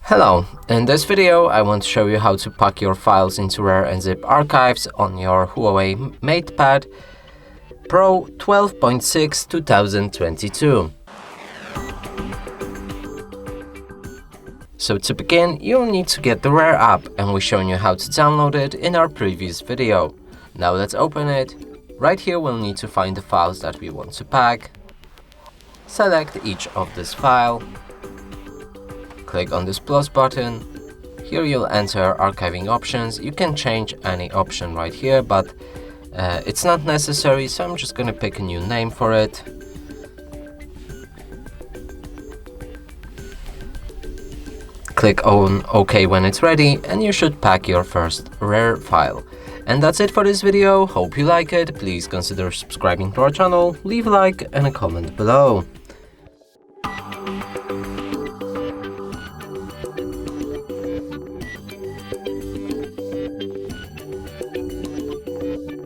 Hello, in this video I want to show you how to pack your files into RAR and zip archives on your HUAWEI MatePad Pro 12.6 2022. So to begin, you'll need to get the RAR app, and we've shown you how to download it in our previous video. Now let's open it. Right here we'll need to find the files that we want to pack. Select each of this file. Click on this plus button. Here you'll enter archiving options. You can change any option right here, but it's not necessary, so I'm just gonna pick a new name for it. Click on OK when it's ready, and you should pack your first RAR file. And that's it for this video. Hope you like it. Please consider subscribing to our channel, leave a like and a comment below.